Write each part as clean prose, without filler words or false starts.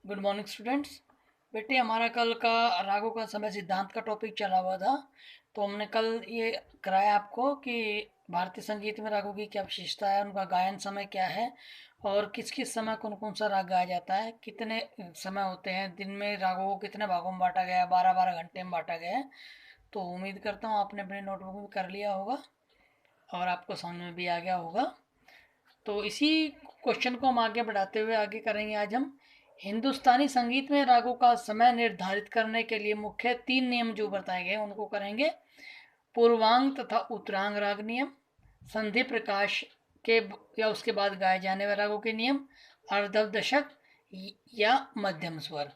Good morning students. बेटे हमारा कल का रागों का समय सिद्धांत का टॉपिक चला हुआ था। तो हमने कल ये कराया आपको कि भारतीय संगीत में रागों की क्या विशेषता है, उनका गायन समय क्या है और किस किस समय कौन कौन सा राग गाया जाता है, कितने समय होते हैं दिन में, रागों को कितने भागों में बांटा गया है, 12-12 घंटे में बांटा गया है। तो उम्मीद करता हूँ आपने अपने नोटबुक में कर लिया होगा और आपको समझ में भी आ गया होगा। तो इसी क्वेश्चन को हम आगे बढ़ाते हुए आगे करेंगे। आज हम हिंदुस्तानी संगीत में रागों का समय निर्धारित करने के लिए मुख्य 3 नियम जो बताए गए उनको करेंगे। पूर्वांग तथा उत्तरांग राग नियम, संधि प्रकाश के या उसके बाद गाए जाने वाले रागों के नियम, अर्धव दशक या मध्यम स्वर।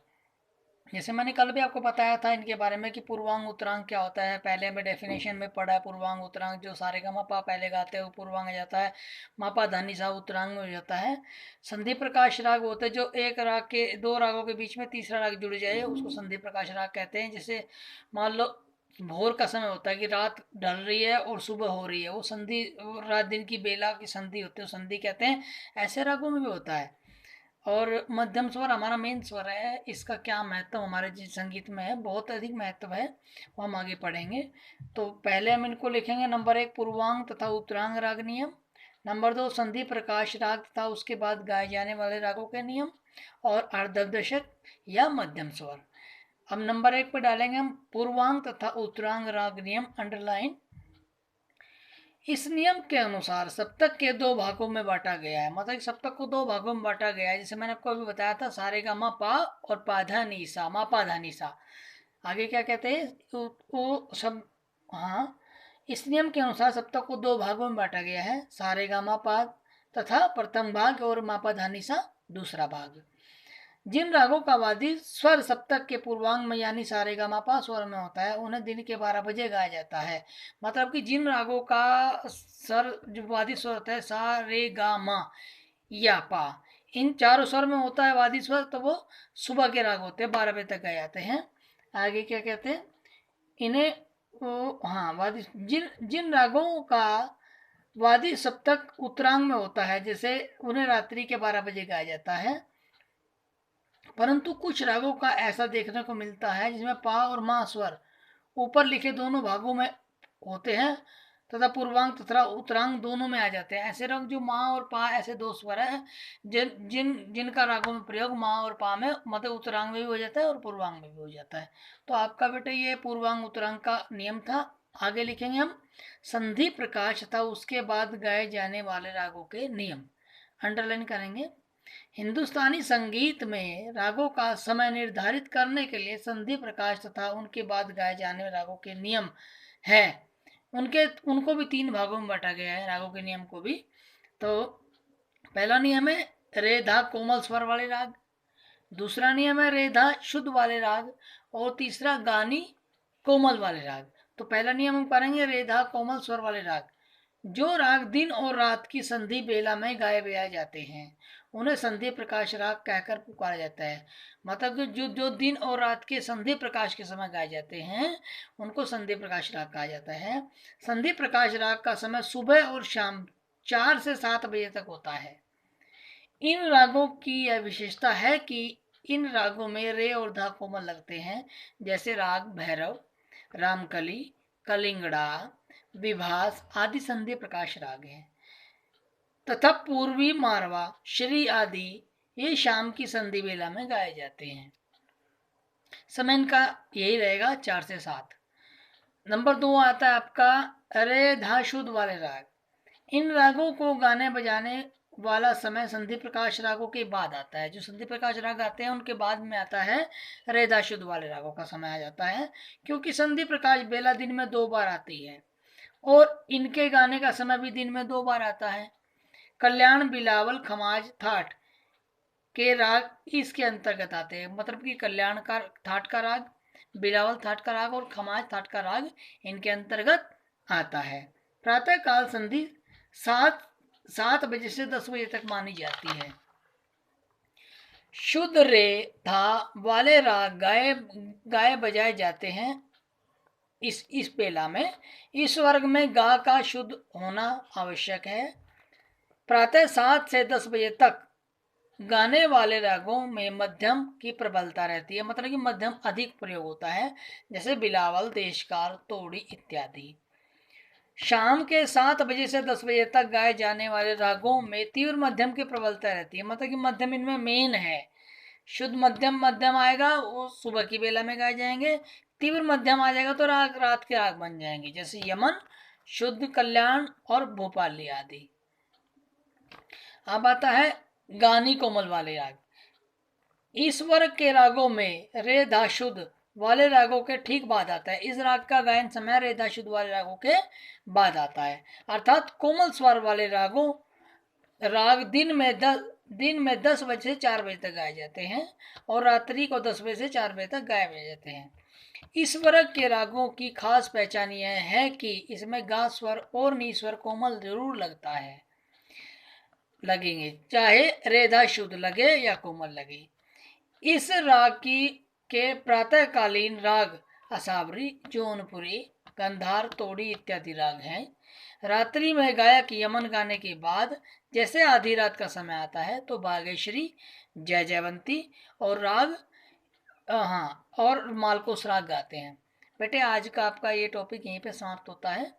जैसे मैंने कल भी आपको बताया था इनके बारे में कि पूर्वांग उत्तरांग क्या होता है। पहले हमें डेफिनेशन में पढ़ा है पूर्वांग उत्तरांग। जो सारे का मापा पहले गाते हैं वो पूर्वांग आ जाता है, मापा धानी सा उत्तरांग में हो जाता है। संधि प्रकाश राग होते हैं जो एक राग के दो रागों के बीच में तीसरा राग जुड़ जाए उसको संधि प्रकाश राग कहते हैं। जैसे मान लो भोर का समय होता है कि रात ढल रही है और सुबह हो रही है, वो संधि, रात दिन की बेला की संधि होती है, संधि कहते हैं। ऐसे रागों में भी होता है। और मध्यम स्वर हमारा मेन स्वर है। इसका क्या महत्व हमारे जिस संगीत में है, बहुत अधिक महत्व है, वो हम आगे पढ़ेंगे। तो पहले हम इनको लिखेंगे। नंबर 1 पूर्वांग तथा उत्तरांग राग नियम, नंबर 2 संधि प्रकाश राग तथा उसके बाद गाए जाने वाले रागों के नियम, और अर्धदशक या मध्यम स्वर। अब नंबर 1 पर डालेंगे हम पूर्वांग तथा उत्तरांग राग नियम, अंडरलाइन। इस नियम के अनुसार सप्तक के दो भागों में बांटा गया है। मतलब सप्तक को दो भागों में बांटा गया है। जैसे मैंने आपको अभी बताया था, सारे गा मा पा और पा धा नी सा, मा पा धा नी सा। आगे क्या कहते हैं वो सब। हाँ, इस नियम के अनुसार सप्तक को दो भागों में बांटा गया है, सारे गा मा पा तथा प्रथम भाग और मा पा धा नी सा दूसरा भाग। जिन रागों का वादी स्वर सप्तक के पूर्वांग में यानी सारेगामापा स्वर में होता है उन्हें दिन के 12 बजे गाया जाता है। मतलब कि जिन रागों का स्वर जो वादी स्वर होता है सा रे गा मा या पा, इन चारों स्वर में होता है वादी स्वर, तो वो सुबह के राग होते हैं, 12 बजे तक गाए जाते हैं। आगे क्या कहते हैं इन्हें, वो हाँ वादी, जिन जिन रागों का वादी सप्तक उत्तरांग में होता है जैसे उन्हें रात्रि के 12 बजे गाया जाता है। परंतु कुछ रागों का ऐसा देखने को मिलता है जिसमें पा और मा स्वर ऊपर लिखे दोनों भागों में होते हैं तथा पूर्वांग तथा उत्तरांग दोनों में आ जाते हैं। ऐसे राग जो मा और पा, ऐसे दो स्वर है जिन जिन जिनका रागों में प्रयोग मा और पा में, मतलब उत्तरांग में भी हो जाता है और पूर्वांग में भी हो जाता है। तो आपका बेटे ये पूर्वांग उत्तरांग का नियम था। आगे लिखेंगे हम संधि प्रकाश तथा उसके बाद गाए जाने वाले रागों के नियम, अंडरलाइन करेंगे। हिंदुस्तानी संगीत में रागों का समय निर्धारित करने के लिए संधि प्रकाश तथा उनके बाद गाए जाने वाले रागों के नियम है। उनको भी 3 भागों में बांटा गया है, रागों के नियम को भी। तो पहला नियम है रे धा कोमल स्वर वाले राग, दूसरा नियम है रे धा शुद्ध वाले राग, और तीसरा गानी कोमल वाले राग। तो पहला नियम हम करेंगे रे धा कोमल स्वर वाले राग। जो राग दिन और रात की संधि बेला में गाए बजाए जाते हैं उन्हें संधि प्रकाश राग कहकर पुकारा जाता है। मतलब कि जो जो दिन और रात के संधि प्रकाश के समय गाए जाते हैं उनको संधि प्रकाश राग कहा जाता है। संधि प्रकाश राग का समय सुबह और शाम 4 से 7 बजे तक होता है। इन रागों की यह विशेषता है कि इन रागों में रे और धा कोमल लगते हैं। जैसे राग भैरव, रामकली, कलिंगड़ा, विभास आदि संधि प्रकाश राग हैं तथा पूर्वी मारवा, श्री आदि ये शाम की संधि बेला में गाए जाते हैं। समय इनका यही रहेगा 4 से 7। नंबर 2 आता है आपका रे धा शुद्ध वाले राग। इन रागों को गाने बजाने वाला समय संधि प्रकाश रागों के बाद आता है। जो संधि प्रकाश राग आते हैं उनके बाद में आता है रेदा शुद्ध वाले रागों का समय आ जाता है, क्योंकि संधि प्रकाश बेला दिन में 2 बार आती है और इनके गाने का समय भी दिन में 2 बार आता है। कल्याण, बिलावल, खमाज, थाट के राग इसके अंतर्गत आते हैं। मतलब कि कल्याण का थाट का राग, बिलावल थाट का राग और खमाज थाट का राग इनके अंतर्गत आता है। प्रातः काल संधि 7 बजे से 10 बजे तक मानी जाती है। शुद्ध रे था वाले राग गाए गाए बजाए जाते हैं इस बेला में। इस वर्ग में गा का शुद्ध होना आवश्यक है। प्रातः 7 से 10 बजे तक गाने वाले रागों में मध्यम की प्रबलता रहती है, मतलब कि मध्यम अधिक प्रयोग होता है, जैसे बिलावल, देशकार, तोड़ी इत्यादि। शाम के 7 बजे से 10 बजे तक गाए जाने वाले रागों में तीव्र मध्यम की प्रबलता रहती है, मतलब कि मध्यम इनमें मेन है। शुद्ध मध्यम मध्यम आएगा वो सुबह की बेला में गाए जाएंगे, तीव्र मध्यम आ जाएगा तो राग रात के राग बन जाएंगे, जैसे यमन, शुद्ध, कल्याण और भोपाली आदि। अब आता है गानी कोमल वाले राग। इस वर्ग के रागों में रे धा शुद्ध वाले रागों के ठीक बाद आता है। इस राग का गायन समय रे धा शुद्ध वाले रागों के बाद आता है, अर्थात कोमल स्वर वाले राग दिन में 10 बजे से 4 बजे तक गाए जाते हैं और रात्रि को 10 बजे से 4 बजे तक गाए जाते हैं। इस वर्ग के रागों की खास पहचान यह है कि इसमें गा स्वर और नी स्वर कोमल जरूर लगेंगे, चाहे रेधा शुद्ध लगे या कोमल लगे। इस राग के प्रातःकालीन राग असावरी, जौनपुरी, गंधार, तोड़ी इत्यादि राग हैं। रात्रि में गायक यमन गाने के बाद जैसे आधी रात का समय आता है तो बागेश्वरी, जय जयवंती और राग हाँ और मालकोस राग गाते हैं। बेटे आज का आपका ये टॉपिक यहीं पे समाप्त होता है।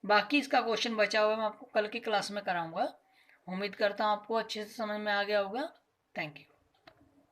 बाकी इसका क्वेश्चन बचा हुआ मैं आपको कल की क्लास में कराऊंगा। उम्मीद करता हूँ आपको अच्छे से समझ में आ गया होगा। Thank you.